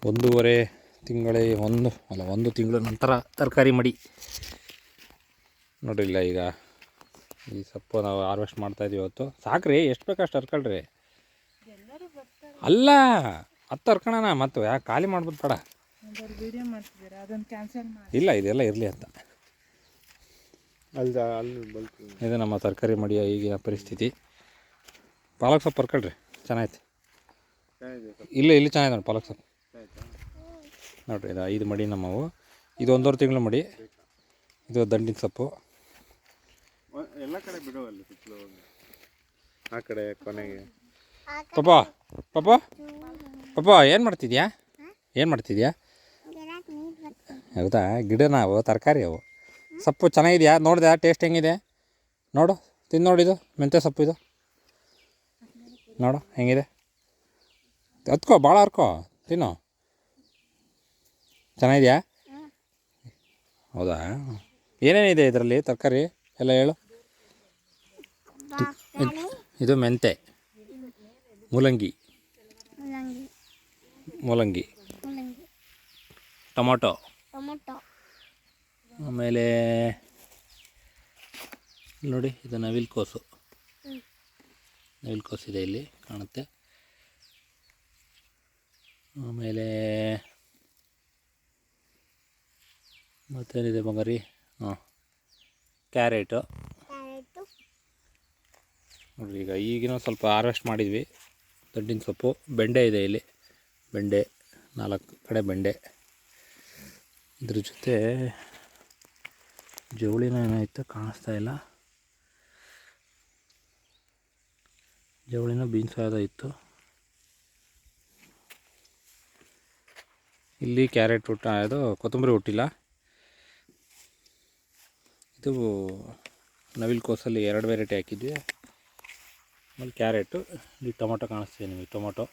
ಒಂದೂವರೆ ಒಂದು ತಿಂಗಳ ನಂತರ ತರಕಾರಿ ಮಡಿ ನೋಡಿಲ್ಲ. ಈಗ ಈ ಸೊಪ್ಪು ನಾವು ಹಾರ್ವೆಸ್ಟ್ ಮಾಡ್ತಾಯಿದ್ದೀವಿ ಇವತ್ತು. ಸಾಕ್ರಿ, ಎಷ್ಟು ಬೇಕು ಅಷ್ಟು ಹರ್ಕೊಳ್ರಿ. ಅಲ್ಲ ಹತ್ತು ಹರ್ಕೊಳಣ, ಮತ್ತು ಯಾಕೆ ಖಾಲಿ ಮಾಡ್ಬೋದು ಬೇಡ. ಇಲ್ಲ, ಇದೆಲ್ಲ ಇರಲಿ ಅಂತ. ಇದು ನಮ್ಮ ತರಕಾರಿ ಮಡಿಯ ಈಗಿನ ಪರಿಸ್ಥಿತಿ. ಪಾಲಕ್ ಸೊಪ್ಪು ಹರ್ಕೊಳ್ರಿ, ಚೆನ್ನಾಗೈತೆ. ಇಲ್ಲಿ ಚೆನ್ನಾಗಿದೆ ನೋಡಿ ಪಾಲಕ್ ಸೊಪ್ಪು ನೋಡಿರಿ. ಇದು 5 ಮಡಿ ನಮ್ಮವು. ಇದು 1.5 ತಿಂಗಳು ಮಡಿ. ಇದು ದಂಡಿನ ಸೊಪ್ಪು. ಎಲ್ಲ ಕಡೆ ಬಿಡುವಲ್ಲಿ ಆ ಕಡೆ ಕೊನೆಗೆ. ಪಾಪ ಏನು ಮಾಡ್ತಿದ್ಯಾ? ಹೌದಾ, ಗಿಡ ನಾವು ತರಕಾರಿ ಅವು. ಸೊಪ್ಪು ಚೆನ್ನಾಗಿದೆಯಾ? ನೋಡಿದೆ ಟೇಸ್ಟ್ ಹೆಂಗಿದೆ ನೋಡು, ತಿಂದು ನೋಡಿದು ಮೆಂತ್ಯ ಸೊಪ್ಪು ಇದು ನೋಡು ಹೆಂಗಿದೆ. ಹತ್ಕೋ, ಭಾಳ ಹರ್ಕೋ, ತಿನ್ನು. ಚೆನ್ನಾಗಿದೆಯಾ? ಹೌದಾ, ಏನೇನಿದೆ ಇದರಲ್ಲಿ ತರಕಾರಿ ಎಲ್ಲ ಹೇಳು. ಇದು ಮೆಂತೆ, ಮೂಲಂಗಿ, ಟೊಮೊಟೊ, ಆಮೇಲೆ ನೋಡಿ ಇದು ನವಿಲು ಕೋಸು ಇದೆ, ಇಲ್ಲಿ ಕಾಣುತ್ತೆ. ಆಮೇಲೆ ಮತ್ತೇನಿದೆ ಮಗರಿ? ಕ್ಯಾರೆಟು ನೋಡಿರಿ. ಈಗಿನ ಸ್ವಲ್ಪ ಹಾರ್ವೆಸ್ಟ್ ಮಾಡಿದ್ವಿ. ದೊಡ್ಡಿನ ಸೊಪ್ಪು, ಬೆಂಡೆ ಇದೆ ಇಲ್ಲಿ, 4 ಕಡೆ ಬೆಂಡೆ. ಇದ್ರ ಜೊತೆ ಜವಳಿನ ಏನಾಯ್ತು ಕಾಣಿಸ್ತಾ ಇಲ್ಲ. ಜವಳಿನ ಬೀನ್ಸ್ ಇತ್ತು. ಇಲ್ಲಿ ಕ್ಯಾರೆಟ್ ಇದು ಕೊತ್ತಂಬರಿ ಹುಟ್ಟಿಲ್ಲ. ಇದು ನವಿಲು ಕೋಸಲ್ಲಿ 2 ವೆರೈಟಿ ಹಾಕಿದ್ವಿ. ಆಮೇಲೆ ಕ್ಯಾರೆಟು, ಇಲ್ಲಿ ಟೊಮೊಟೊ ಕಾಣಿಸ್ತಿದೆ ನಿಮಗೆ, ಟೊಮೊಟೊ.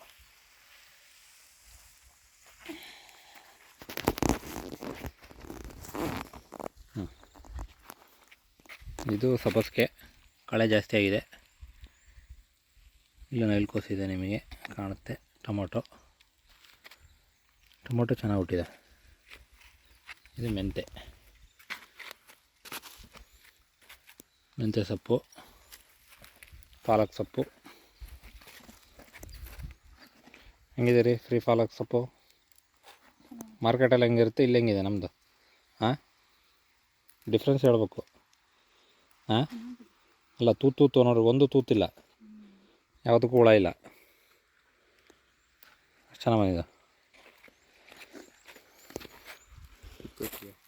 ಇದು ಸಬ್ಬಸಿಗೆ, ಕಳೆ ಜಾಸ್ತಿ ಆಗಿದೆ. ಇಲ್ಲಿ ನವಿಲು ಕೋಸಿದೆ ನಿಮಗೆ ಕಾಣುತ್ತೆ. ಟೊಮೊಟೊ ಚೆನ್ನಾಗಿ ಹುಟ್ಟಿದೆ. ಇದು ಮೆಂತ್ಯ ಸೊಪ್ಪು, ಪಾಲಕ್ ಸೊಪ್ಪು. ಹೆಂಗಿದೆ ರೀ ಫ್ರೀ ಪಾಲಕ್ ಸೊಪ್ಪು? ಮಾರ್ಕೆಟಲ್ಲಿ ಹೆಂಗಿರುತ್ತೆ, ಇಲ್ಲಿ ಹೆಂಗಿದೆ ನಮ್ಮದು? ಡಿಫ್ರೆನ್ಸ್ ಹೇಳ್ಬೇಕು. ಅಲ್ಲ, ತೂತು ನೋಡ್ರಿ, ಒಂದು ತೂತಿಲ್ಲ, ಯಾವುದಕ್ಕೂ ಹುಳ ಇಲ್ಲ. ಚೆನ್ನಾಗಿ ಬಂದಿದೆ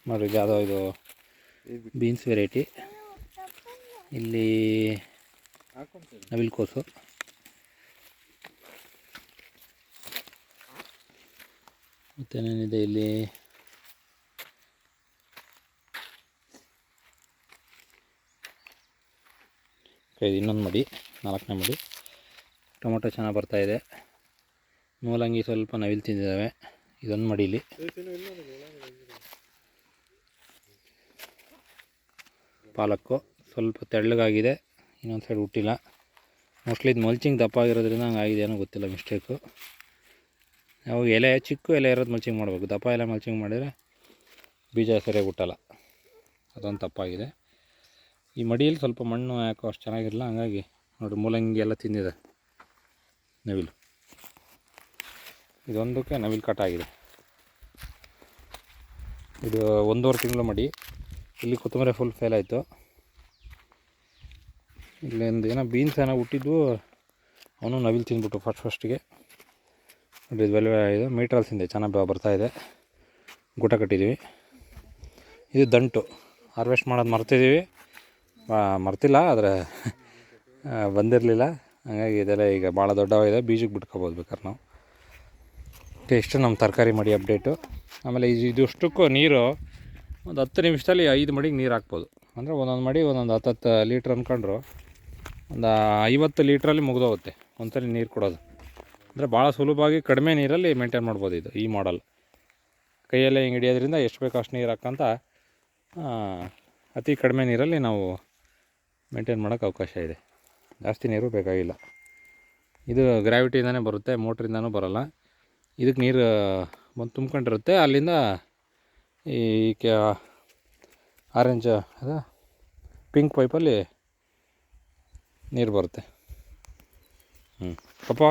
ನೋಡಿರಿ. ಯಾವುದೋ ಇದು ಬೀನ್ಸ್ ವೆರೈಟಿ. ಇಲ್ಲಿ ನವಿಲು ಕೋಸು, ಮತ್ತೇನೇನಿದೆ ಇಲ್ಲಿ? ಇದು ಇನ್ನೊಂದು ಮಡಿ, 4ನೇ ಮಡಿ. ಟೊಮೊಟೊ ಚೆನ್ನಾಗಿ ಬರ್ತಾಯಿದೆ. ಮೂಲಂಗಿ ಸ್ವಲ್ಪ ನವಿಲು ತಿಂದಿದ್ದಾವೆ. ಇದೊಂದು ಮಡಿಲಿ. ಪಾಲಕ್ಕು ಸ್ವಲ್ಪ ತೆಳ್ಳಗಾಗಿದೆ, ಇನ್ನೊಂದು ಸೈಡ್ ಹುಟ್ಟಿಲ್ಲ. ಮೋಸ್ಟ್ಲಿ ಇದು ಮಲ್ಚಿಂಗ್ ದಪ್ಪ ಆಗಿರೋದ್ರಿಂದ ಹಂಗಾಗಿದೆ, ಏನೋ ಗೊತ್ತಿಲ್ಲ, ಮಿಸ್ಟೇಕು. ನಾವು ಚಿಕ್ಕ ಎಲೆ ಇರೋದು ಮಲ್ಚಿಂಗ್ ಮಾಡಬೇಕು. ದಪ್ಪ ಎಲೆ ಮಲ್ಚಿಂಗ್ ಮಾಡಿದರೆ ಬೀಜ ಸರಿಯಾಗಿ ಹುಟ್ಟಲ್ಲ. ಅದೊಂದು ತಪ್ಪಾಗಿದೆ. ಈ ಮಡಿಯಲ್ಲಿ ಸ್ವಲ್ಪ ಮಣ್ಣು ಯಾಕೋ ಅಷ್ಟು ಚೆನ್ನಾಗಿರಲ್ಲ, ಹಂಗಾಗಿ ನೋಡಿ ಮೂಲಂಗಿ ಎಲ್ಲ ತಿಂದಿದೆ ನವಿಲು. ಇದೊಂದಕ್ಕೆ ನವಿಲು ಕಟ್ ಆಗಿದೆ. ಇದು 1.5 ತಿಂಗಳು ಮಡಿ. ಇಲ್ಲಿ ಕೊತ್ತಂಬರಿ ಫುಲ್ ಫೇಲ್ ಆಯಿತು. ಇಲ್ಲೊಂದು ಏನೋ ಬೀನ್ಸ್ ಏನೋ ಹುಟ್ಟಿದ್ವು, ಅವನು ನವಿಲು ತಿಂದ್ಬಿಟ್ಟು ಫಸ್ಟಿಗೆ. ನೋಡಿ ಇದು ಮೀಟ್ರಲ್ಸಿಂದೆ ಚೆನ್ನಾಗಿ ಬರ್ತಾಯಿದೆ. ಗೂಟ ಕಟ್ಟಿದ್ದೀವಿ. ಇದು ದಂಟು ಹಾರ್ವೆಸ್ಟ್ ಮಾಡೋದು ಮರ್ತಿಲ್ಲ, ಆದರೆ ಬಂದಿರಲಿಲ್ಲ. ಹಾಗಾಗಿ ಇದೆಲ್ಲ ಈಗ ಭಾಳ ದೊಡ್ಡವಾಗಿದೆ, ಬೀಜಕ್ಕೆ ಬಿಟ್ಕೋಬೋದು ಬೇಕಾದ್ರೆ ನಾವು. ಇಷ್ಟು ನಮ್ಮ ತರಕಾರಿ ಮಡಿ ಅಪ್ಡೇಟು. ಆಮೇಲೆ ಇದಷ್ಟಕ್ಕೂ ನೀರು ಒಂದು 10 ನಿಮಿಷದಲ್ಲಿ 5 ಮಡಿಗೆ ನೀರು ಹಾಕ್ಬೋದು. ಅಂದರೆ ಒಂದೊಂದು ಮಡಿ 10 ಲೀಟ್ರ್ ಅಂದ್ಕೊಂಡ್ರು ಒಂದು 50 ಲೀಟ್ರಲ್ಲಿ ಮುಗಿದೋಗುತ್ತೆ ಒಂದ್ಸಲಿ ನೀರು ಕೊಡೋದು. ಅಂದರೆ ಭಾಳ ಸುಲಭವಾಗಿ ಕಡಿಮೆ ನೀರಲ್ಲಿ ಮೇಂಟೈನ್ ಮಾಡ್ಬೋದು ಇದು, ಈ ಮಾಡಲ್. ಕೈಯಲ್ಲೇ ಹಿಂಗೆ ಹಿಡಿಯೋದ್ರಿಂದ ಎಷ್ಟು ಬೇಕೋ ಅಷ್ಟು ನೀರು ಹಾಕ್ಕಂತ ಅತಿ ಕಡಿಮೆ ನೀರಲ್ಲಿ ನಾವು ಮೇಂಟೈನ್ ಮಾಡೋಕ್ಕೆ ಅವಕಾಶ ಇದೆ. ಜಾಸ್ತಿ ನೀರು ಬೇಕಾಗಿಲ್ಲ. ಇದು ಗ್ರಾವಿಟಿಯಿಂದನೇ ಬರುತ್ತೆ, ಮೋಟ್ರಿಂದನೂ ಬರೋಲ್ಲ. ಇದಕ್ಕೆ ನೀರು ಬಂದು ತುಂಬ್ಕೊಂಡಿರುತ್ತೆ. ಅಲ್ಲಿಂದ ಈ ಆರೆಂಜ್ ಅದ ಪಿಂಕ್ ಪೈಪಲ್ಲಿ ನೀರು ಬರುತ್ತೆ. ಪಪ್ಪ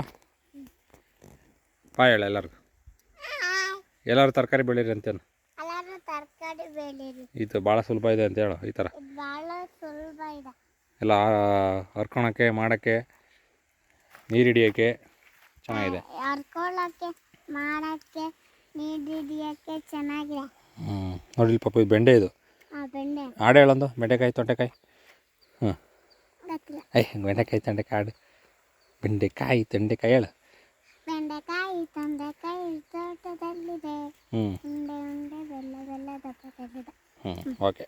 ಬಾಯ್ ಹೇಳ ಎಲ್ಲರಿಗೂ. ಎಲ್ಲರೂ ತರಕಾರಿ ಬೆಳೀರಿ ಅಂತೇನು. ಇದು ಭಾಳ ಸುಲಭ ಇದೆ ಅಂತ ಹೇಳು. ಈ ಥರ ಎಲ್ಲ ಹರ್ಕೊಳಕ್ಕೆ ಮಾಡೋಕ್ಕೆ ನೀರು ಹಿಡಿಯೋಕ್ಕೆ ಚೆನ್ನಾಗಿದೆ. ನೋಡಿ ಪಾಪ ಇದು ಬೆಂಡೆ. ಇದು ಹಾಡು ಹೇಳೊಂದು. ಬೆಂಡೆಕಾಯಿ ತೊಂಡೆಕಾಯಿ. ಬೆಂಡೆಕಾಯಿ ತೊಂಡೆಕಾಯಿ ಹಾಡು. ಬೆಂಡೆಕಾಯಿ ತೊಂಡೆಕಾಯಿ ಹೇಳು. ಬೆಂಡೆಕಾಯಿ ತೊಂಡೆಕಾಯಿ ತೋಟದಲ್ಲಿದೆ. ಓಕೆ.